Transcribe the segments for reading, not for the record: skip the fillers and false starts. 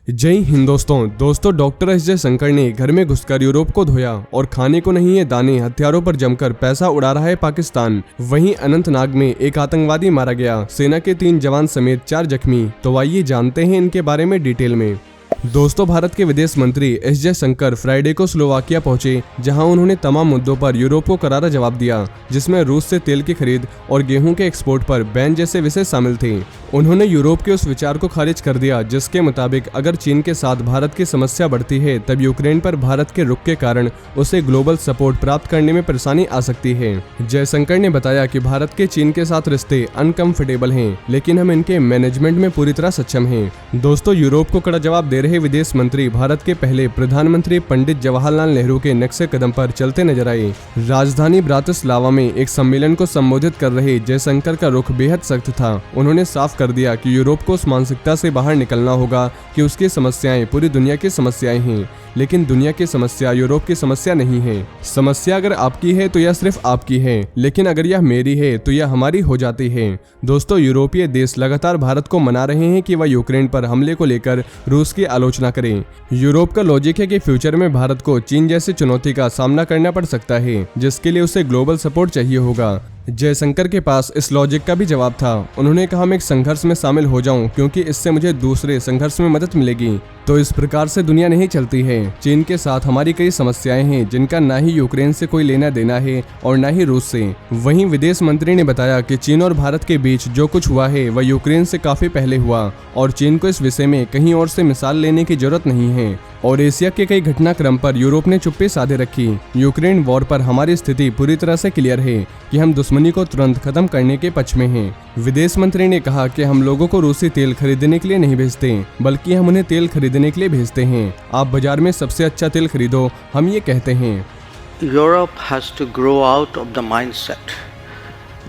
जय हिंद दोस्तों doctor S Jaishankar ने घर में घुसकर यूरोप को धोया और खाने को नहीं है दाने, हथियारों पर जमकर पैसा उड़ा रहा है पाकिस्तान। वहीं अनंतनाग में एक आतंकवादी मारा गया, सेना के 3 जवान समेत 4 जख्मी। तो आइए जानते हैं इनके बारे में डिटेल में। दोस्तों, भारत के विदेश मंत्री एस जयशंकर फ्राइडे को स्लोवाकिया पहुंचे, जहां उन्होंने तमाम मुद्दों पर यूरोप को करारा जवाब दिया, जिसमें रूस से तेल की खरीद और गेहूं के एक्सपोर्ट पर बैन जैसे विषय शामिल थे। उन्होंने यूरोप के उस विचार को खारिज कर दिया जिसके मुताबिक अगर चीन के साथ भारत की समस्या बढ़ती है तब यूक्रेन पर भारत के रुख के कारण उसे ग्लोबल सपोर्ट प्राप्त करने में परेशानी आ सकती है। जयशंकर ने बताया कि भारत के चीन के साथ रिश्ते अनकंफर्टेबल हैं, लेकिन हम इनके मैनेजमेंट में पूरी तरह सक्षम हैं। दोस्तों, यूरोप को कड़ा जवाब दे रहे विदेश मंत्री भारत के पहले प्रधानमंत्री पंडित जवाहरलाल नेहरू के नक्शे कदम पर चलते नजर आए। राजधानी ब्रातिस्लावा में एक सम्मेलन को संबोधित कर रहे जयशंकर का रुख बेहद सख्त था। उन्होंने साफ कर दिया कि यूरोप को उस मानसिकता से बाहर निकलना होगा कि उसकी समस्याएं पूरी दुनिया की समस्याएं हैं, लेकिन दुनिया की समस्या यूरोप की समस्या नहीं है। समस्या अगर आपकी है तो यह सिर्फ आपकी है, लेकिन अगर यह मेरी है तो यह हमारी हो जाती है। दोस्तों, यूरोपीय देश लगातार भारत को मना रहे हैं कि वह यूक्रेन पर हमले को लेकर रूस की आलोचना करें। यूरोप का लॉजिक है कि फ्यूचर में भारत को चीन जैसी चुनौती का सामना करना पड़ सकता है, जिसके लिए उसे ग्लोबल सपोर्ट चाहिए होगा। जयशंकर के पास इस लॉजिक का भी जवाब था। उन्होंने कहा, मैं एक संघर्ष में शामिल हो जाऊं क्योंकि इससे मुझे दूसरे संघर्ष में मदद मिलेगी। तो इस प्रकार से दुनिया नहीं चलती है। चीन के साथ हमारी कई समस्याएं हैं जिनका ना ही यूक्रेन से कोई लेना देना है और ना ही रूस से। वहीं विदेश मंत्री ने बताया कि चीन और भारत के बीच जो कुछ हुआ है वह यूक्रेन से काफी पहले हुआ और चीन को इस विषय में कहीं और से मिसाल लेने की जरूरत नहीं है। और एशिया के कई घटनाक्रम पर यूरोप ने चुप्पी साधे रखी। यूक्रेन वॉर पर हमारी स्थिति पूरी तरह से क्लियर है कि हम दुश्मनी को तुरंत खत्म करने के पक्ष में हैं। विदेश मंत्री ने कहा कि हम लोगों को रूसी तेल खरीदने के लिए नहीं भेजते, बल्कि हम उन्हें तेल खरीदने के लिए भेजते हैं। आप बाजार में सबसे अच्छा तेल खरीदो, हम ये कहते हैं। Europe has to grow out of the mindset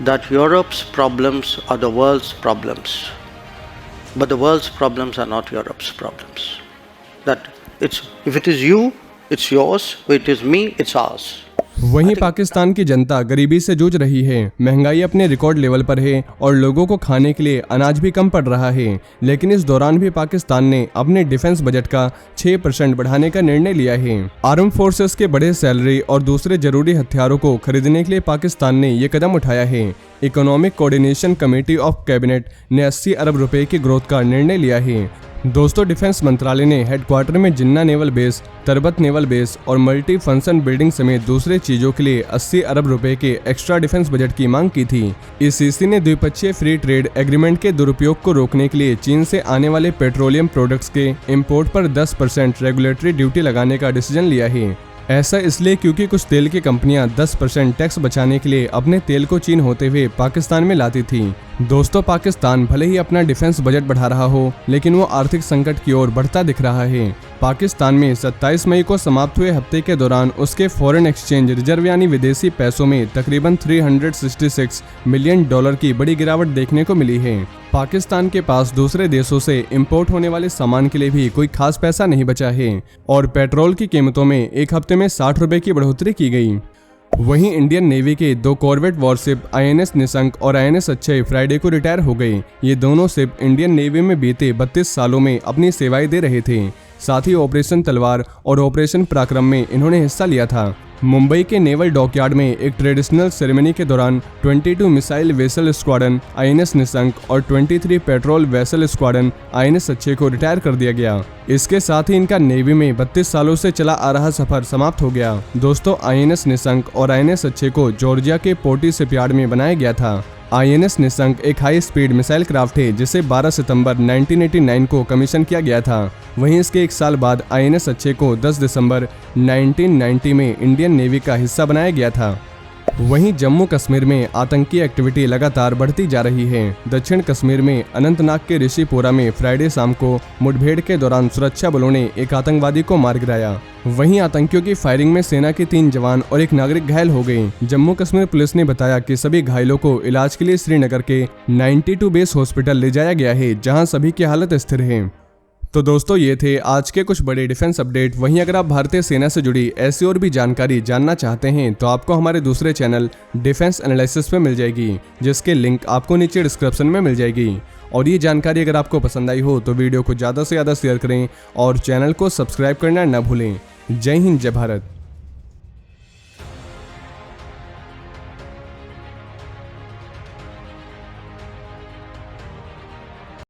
that Europe's problems are the world's problems, but the world's problems are not Europe's problems. That if it is you, it's yours. If it is me, it's ours. वहीं पाकिस्तान की जनता गरीबी से जूझ रही है। महंगाई अपने record level पर है और लोगों को खाने के लिए अनाज भी कम पड़ रहा है। लेकिन इस दौरान भी पाकिस्तान ने अपने डिफेंस बजट का 6% बढ़ाने का निर्णय लिया है। आर्म फोर्सेस के बड़े सैलरी और दूसरे जरूरी हथियारों को खरीदने के लिए पाकिस्तान ने ये कदम उठाया है। Economic coordination committee of cabinet ने 80 अरब रुपए की ग्रोथ का निर्णय लिया है। दोस्तों, डिफेंस मंत्रालय ने हेडक्वार्टर में जिन्ना नेवल बेस, तरबत नेवल बेस और मल्टी फंक्शन बिल्डिंग समेत दूसरे चीजों के लिए 80 अरब रुपए के एक्स्ट्रा डिफेंस बजट की मांग की थी। ईसीसी ने द्विपक्षीय फ्री ट्रेड एग्रीमेंट के दुरुपयोग को रोकने के लिए चीन से आने वाले पेट्रोलियम प्रोडक्ट्स के इंपोर्ट पर 10% रेगुलेटरी ड्यूटी लगाने का डिसीजन लिया है। ऐसा इसलिए क्योंकि कुछ तेल की कंपनियां 10% टैक्स बचाने के लिए अपने तेल को चीन होते हुए पाकिस्तान में लाती थी। दोस्तों, पाकिस्तान भले ही अपना डिफेंस बजट बढ़ा रहा हो, लेकिन वो आर्थिक संकट की ओर बढ़ता दिख रहा है। पाकिस्तान में 27 मई को समाप्त हुए हफ्ते के दौरान उसके फॉरेन एक्सचेंज रिजर्व यानी विदेशी पैसों में तकरीबन $366 मिलियन की बड़ी गिरावट देखने को मिली है। पाकिस्तान के पास दूसरे देशों से इंपोर्ट होने वाले सामान के लिए भी कोई खास पैसा नहीं बचा है और पेट्रोल की कीमतों में एक हफ्ते में 60 रुपए की बढ़ोतरी की गई। वहीं इंडियन नेवी के 2 कॉर्वेट वॉरशिप INS निशंक और INS अक्षय फ्राइडे को रिटायर हो गए। ये दोनों शिप इंडियन नेवी में बीते 32 सालों में अपनी सेवाएं दे रहे थे। साथ ही ऑपरेशन तलवार और ऑपरेशन पराक्रम में इन्होंने हिस्सा लिया था। मुंबई के नेवल डॉकयार्ड में एक ट्रेडिशनल सेरेमनी के दौरान 22 missile vessel squadron INS Nishank और 23 patrol vessel squadron INS Akshay को रिटायर कर दिया गया। इसके साथ ही इनका नेवी में 32 सालों से चला आ रहा सफर समाप्त हो गया। दोस्तों, INS निशंक और INS अक्षय को जॉर्जिया के पोर्टी शिपयार्ड में बनाया गया था। INS निशंक एक हाई स्पीड मिसाइल क्राफ्ट है जिसे 12 सितंबर 1989 को कमीशन किया गया था। वहीं इसके 1 साल बाद INS अक्षय को 10 दिसंबर 1990 में इंडियन नेवी का हिस्सा बनाया गया था। वहीं जम्मू कश्मीर में आतंकी एक्टिविटी लगातार बढ़ती जा रही है। दक्षिण कश्मीर में अनंतनाग के ऋषिपुरा में फ्राइडे शाम को मुठभेड़ के दौरान सुरक्षा बलों ने एक आतंकवादी को मार गिराया। वहीं आतंकियों की फायरिंग में सेना के 3 जवान और एक नागरिक घायल हो गए। जम्मू कश्मीर पुलिस ने बताया कि सभी घायलों को इलाज के लिए श्रीनगर के 92 बेस हॉस्पिटल ले जाया गया है, जहां सभी की हालत स्थिर है। तो दोस्तों, ये थे आज के कुछ बड़े डिफेंस अपडेट। वहीं अगर आप भारतीय सेना से जुड़ी ऐसी और भी जानकारी जानना चाहते हैं तो आपको हमारे दूसरे चैनल डिफेंस एनालिसिस पे मिल जाएगी, जिसके लिंक आपको नीचे डिस्क्रिप्शन में मिल जाएगी। और ये जानकारी अगर आपको पसंद आई हो तो वीडियो को ज़्यादा से ज़्यादा शेयर करें और चैनल को सब्सक्राइब करना न भूलें। जय हिंद, जय भारत।